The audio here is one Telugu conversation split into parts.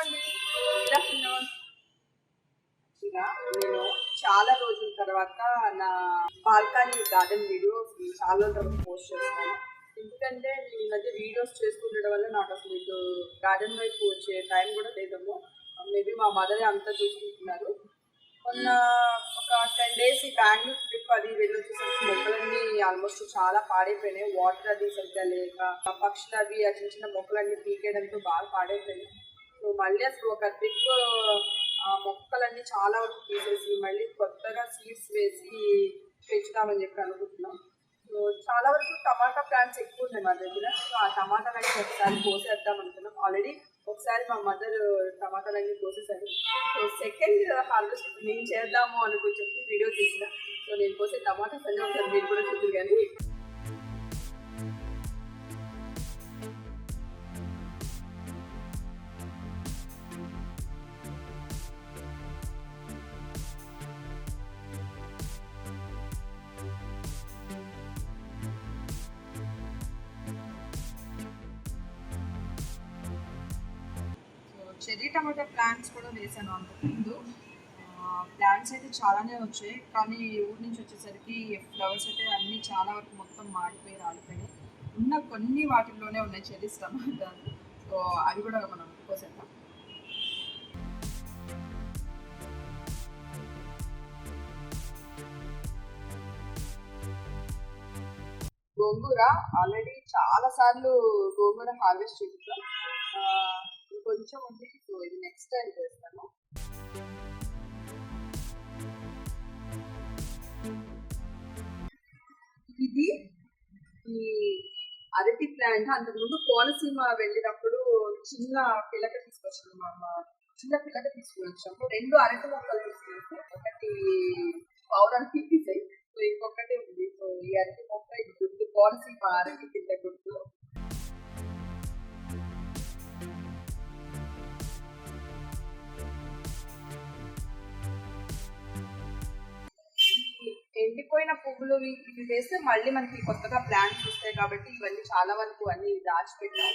అండి. Good afternoon. నేను చాలా రోజుల తర్వాత నా బాల్కనీ గార్డెన్ వీడియో చాలా రోజుల తర్వాత పోస్ట్ చేస్తాను. ఎందుకంటే నేను ఈ మధ్య వీడియోస్ చేసుకుంటడం వల్ల నాకు అసలు ఇటు గార్డెన్ వైపు వచ్చే టైం కూడా లేదేమో. మేబీ మా మదరే అంతా చూసుకుంటున్నారు. మొన్న ఒక 10 days ఈ బెంగళూరు ట్రిప్ అది వెళ్ళొచ్చేసరికి మొక్కలన్నీ ఆల్మోస్ట్ చాలా పాడైపోయినాయి. వాటర్ అది సరిగ్గా లేక పక్షులు అవి ఆ చిన్న చిన్న మొక్కలన్నీ పీకేయడంతో బాగా పాడైపోయినాయి. సో మళ్ళీ అసలు ఒక ట్రిప్ ఆ మొక్కలన్నీ చాలా వరకు తీసేసి మళ్ళీ కొత్తగా సీడ్స్ వేసి పెంచుదామని చెప్పి అనుకుంటున్నాం. సో చాలా వరకు టమాటా ప్లాంట్స్ ఎక్కువ ఉన్నాయి మా దగ్గర. సో ఆ టమాటాలన్నీ ఒకసారి కోసేద్దాం అనుకున్నాం. ఆల్రెడీ ఒకసారి మా మదర్ టమాటాలన్నీ కోసేసారు. సో సెకండ్ హార్వెస్ట్ నేను చేద్దాము అనుకుని చెప్పి వీడియో తీసిన. సో నేను కోసే టమాటాస్ అన్నీ ఒకసారి మీరు కూడా చూద్దరు. కానీ చెర్రీ టమాటా ప్లాంట్స్ కూడా వేసాను అంతకుముందు. ప్లాంట్స్ అయితే చాలానే వచ్చాయి, కానీ ఊరి నుంచి వచ్చేసరికి ఫ్లవర్స్ అయితే అన్నీ చాలా వరకు మొత్తం మాడిపోయి రాలిపోయాయి. ఉన్న కొన్ని వాటిల్లోనే ఉన్నాయి చెర్రీస్ టమాటాలు. సో అవి కూడా మనం కోసేద్దాం. గోంగూర ఆల్రెడీ చాలా సార్లు గోంగూర హార్వెస్ట్ చేస్తాం. కొంచెం ఉంది. సో ఇది నెక్స్ట్ టైం చేస్తాను. ఇది ఈ అరటి ప్లాంట్ అంతకుముందు కోనసీమ వెళ్ళినప్పుడు చిన్న పిల్లక తీసుకొచ్చాను. చిన్న పిల్లక తీసుకుని వచ్చినప్పుడు 2 అరటి మొక్కలు తీసుకొస్తే ఒకటి పౌరానికి తీసాయి. సో ఇంకొకటి ఉంది. సో ఈ అరటి మొక్క ఇది గుర్తు, కోనసీమ అరటి పిల్ల గుర్తు. ఎండిపోయిన పువ్వులు ఇవి వేస్తే మళ్ళీ మనకి కొత్తగా ప్లాంట్స్ వస్తాయి కాబట్టి ఇవన్నీ చాలా వరకు అన్ని దాచిపెట్టాం.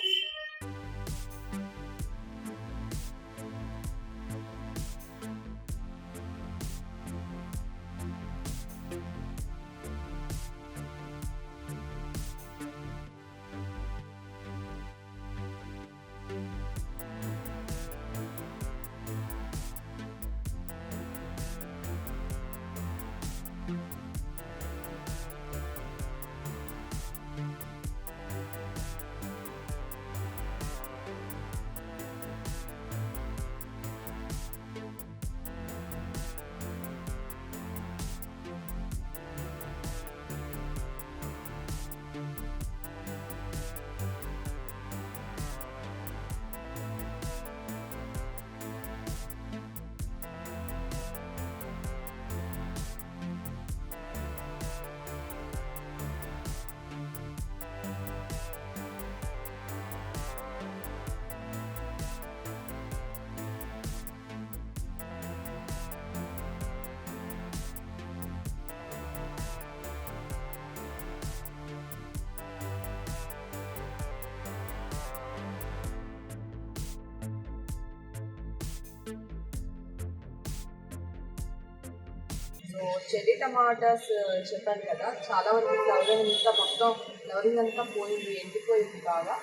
సో చెర్రీ టమాటాస్ చెప్పాను కదా, చాలా వరకు ఫ్లవరింగ్ అంతా మొత్తం ఫ్లవరింగ్ అంతా పోయింది, ఎండిపోయింది బాగా.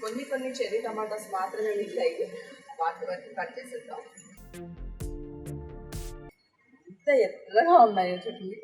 కొన్ని చెర్రీ టమాటాస్ మాత్రమే మిగిలాయి. వాటి వరకు కట్ చేసేద్దాం. ఎంత ఎర్రగా ఉన్నాయో చూడండి.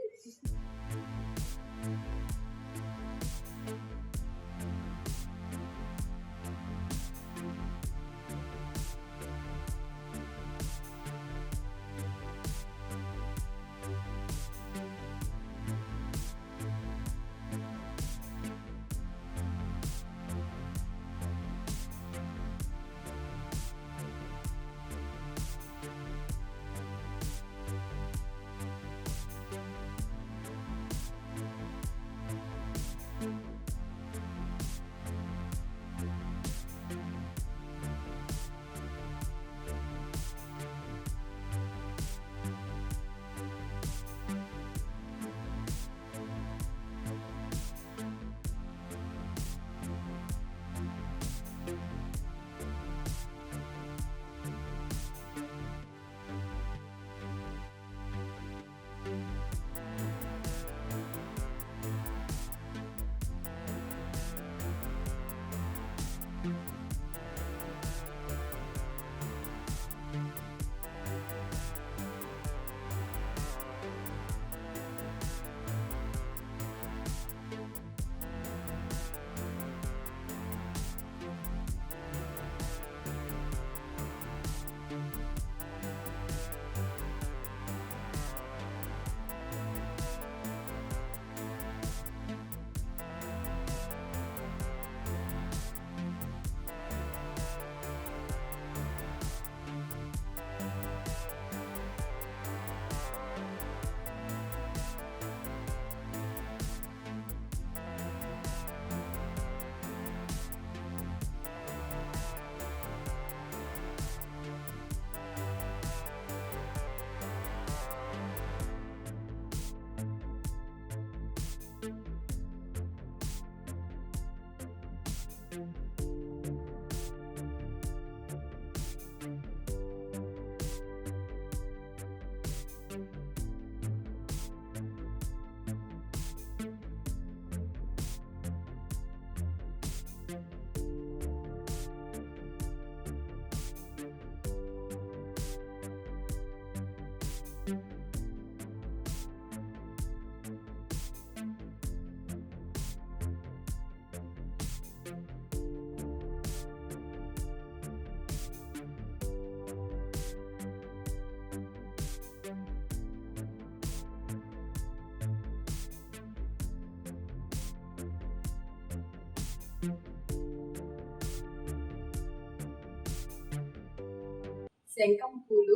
శంఖం పూలు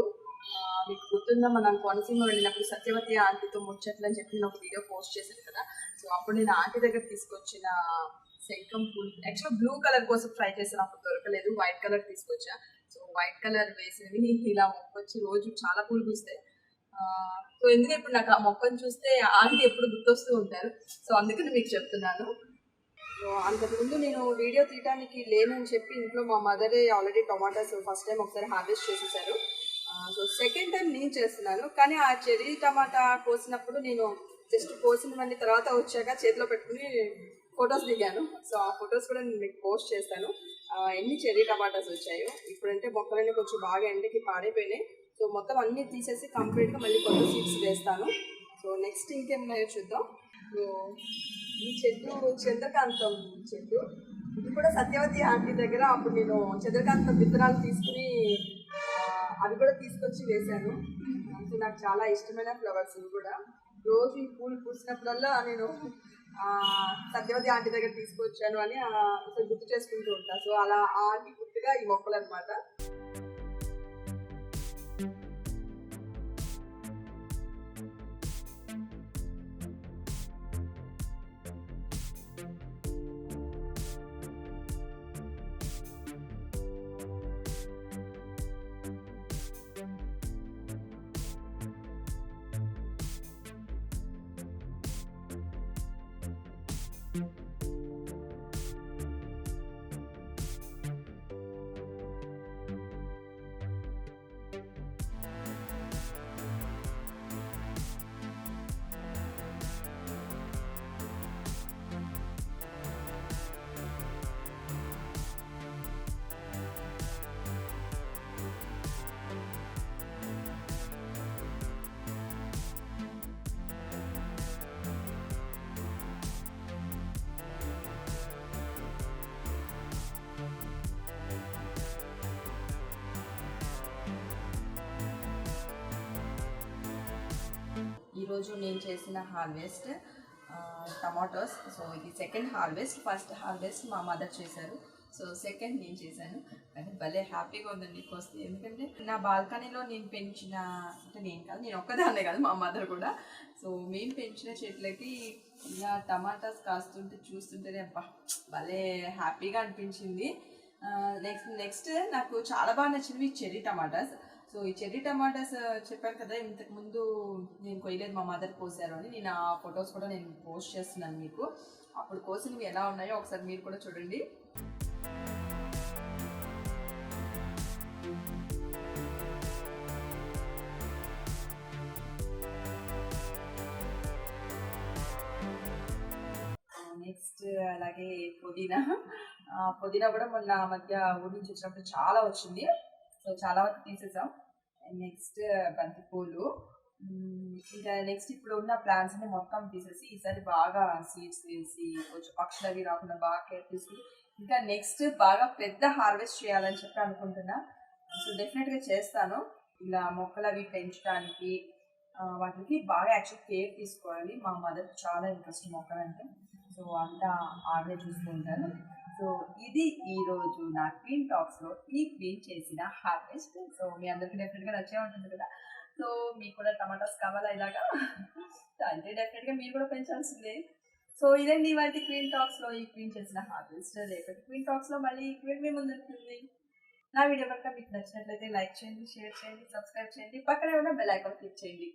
మీకు గుర్తుందా, మనం కోనసీమ వెళ్ళినప్పుడు సత్యవతి ఆంటీతో ముచ్చట్లు అని చెప్పి నేను ఒక వీడియో పోస్ట్ చేశాను కదా. సో అప్పుడు నేను ఆంటీ దగ్గర తీసుకొచ్చిన శంఖం పూలు యాక్చువల్గా బ్లూ కలర్ కోసం ట్రై చేశాను, అప్పుడు దొరకలేదు, వైట్ కలర్ తీసుకొచ్చా. సో వైట్ కలర్ వేసినవి ఇలా మొక్కొచ్చి రోజు చాలా పూలు పూస్తాయి. సో ఎందుకంటే ఇప్పుడు నాకు ఆ మొక్కను చూస్తే ఆంటీ ఎప్పుడు గుర్తొస్తూ ఉంటారు. సో అందుకని మీకు చెప్తున్నాను. సో అంతకుముందు నేను వీడియో తీయడానికి లేనని చెప్పి ఇంట్లో మా మదరే ఆల్రెడీ టొమాటోస్ ఫస్ట్ టైం ఒకసారి హార్వెస్ట్ చేసేసారు. సో సెకండ్ టైం నేను చేస్తున్నాను. కానీ ఆ చెర్రీ టమాటా కోసినప్పుడు నేను జస్ట్ కోసినవన్నీ తర్వాత వచ్చాక చేతిలో పెట్టుకుని ఫొటోస్ దిగాను. సో ఆ ఫొటోస్ కూడా నేను మీకు పోస్ట్ చేస్తాను, ఎన్ని చెర్రీ టమాటాస్ వచ్చాయో. ఇప్పుడంటే మొక్కలన్నీ కొంచెం బాగా ఎండకి పాడైపోయినాయి. సో మొత్తం అన్నీ తీసేసి కంప్లీట్గా మళ్ళీ కొత్త సీడ్స్ వేస్తాను. సో నెక్స్ట్ ఇంకేమున్నాయో చూద్దాం. సో ఈ చెట్టు చంద్రకాంతం చెట్టు, ఇది కూడా సత్యవతి ఆంటీ దగ్గర అప్పుడు నేను చంద్రకాంతం విత్తనాలు తీసుకుని అవి కూడా తీసుకొచ్చి వేశాను. సో నాకు చాలా ఇష్టమైన ఫ్లవర్స్ ఇవి కూడా. రోజు ఈ పూలు పూసినప్పుడల్లా నేను సత్యవతి ఆంటీ దగ్గర తీసుకొచ్చాను అని అసలు గుర్తు చేసుకుంటూ ఉంటాను. సో అలా ఆ ఆంటీ గుర్తుగా ఈ మొక్కలు అనమాట. ఈరోజు నేను చేసిన హార్వెస్ట్ టమాటోస్. సో ఇది సెకండ్ హార్వెస్ట్. ఫస్ట్ హార్వెస్ట్ మా మదర్ చేశారు, సో సెకండ్ నేను చేశాను. కానీ భలే హ్యాపీగా ఉందండి వస్తే. ఎందుకంటే నా బాల్కనీలో నేను పెంచిన, అంటే నేను కాదు, నేను ఒక్కదాన్నే కాదు, మా మదర్ కూడా. సో మేము పెంచిన చెట్లకి ఇలా టమాటాస్ కాస్తుంటే చూస్తుంటేనే అబ్బా భలే హ్యాపీగా అనిపించింది. నెక్స్ట్ నాకు చాలా బాగా నచ్చినవి చెర్రీ టమాటాస్. సో ఈ చెర్రీ టమాటాస్ చెప్పాను కదా ఇంతకు ముందు నేను కొయ్యలేదు, మా మదర్ కోసారు అని. నేను ఆ ఫొటోస్ కూడా నేను పోస్ట్ చేస్తున్నాను మీకు. అప్పుడు కోసినవి ఎలా ఉన్నాయో ఒకసారి మీరు కూడా చూడండి. నెక్స్ట్ అలాగే పుదీనా కూడా మొన్న మధ్య ఊరి నుంచి వచ్చినప్పుడు చాలా వచ్చింది. సో చాలా వరకు తీసేసాం. నెక్స్ట్ బంతిపూలు. ఇంకా నెక్స్ట్ ఇప్పుడు ఉన్న ప్లాంట్స్ ని మొత్తం తీసేసి ఈసారి బాగా సీడ్స్ వేసి కొంచెం పక్షులు అవి రాకుండా బాగా కేర్ తీసుకుని ఇంకా నెక్స్ట్ బాగా పెద్ద హార్వెస్ట్ చేయాలని చెప్పి అనుకుంటున్నా. సో డెఫినెట్గా చేస్తాను. ఇలా మొక్కలు అవి పెంచడానికి వాటికి బాగా యాక్చువల్ కేర్ తీసుకోవాలి. మా మదర్ చాలా ఇంట్రెస్ట్ మొక్కలంటే, సో అంతా ఆవిడే చూసుకుంటారు. సో ఇది ఈరోజు నా క్వీన్ టాక్స్లో ఈ క్వీన్ చేసిన హార్వెస్ట్. సో మీ అందరికీ డెఫినెట్గా నచ్చే ఉంటుంది కదా. సో మీకు కూడా టమాటాస్ కావాలా ఇలాగా అంటే డెఫినెట్గా మీరు కూడా పెంచాల్సిందే. సో ఇదండి వాటి క్వీన్ టాక్స్లో ఈ క్వీన్ చేసిన హార్వెస్ట్. రేపటి క్వీన్ టాక్స్లో మళ్ళీ ఈ క్వీన్ మీ ముందు ఉంటుంది. నా వీడియో కనుక మీకు నచ్చినట్లయితే లైక్ చేయండి, షేర్ చేయండి, సబ్స్క్రైబ్ చేయండి, పక్కనే ఉన్న బెల్ ఐకాన్ క్లిక్ చేయండి.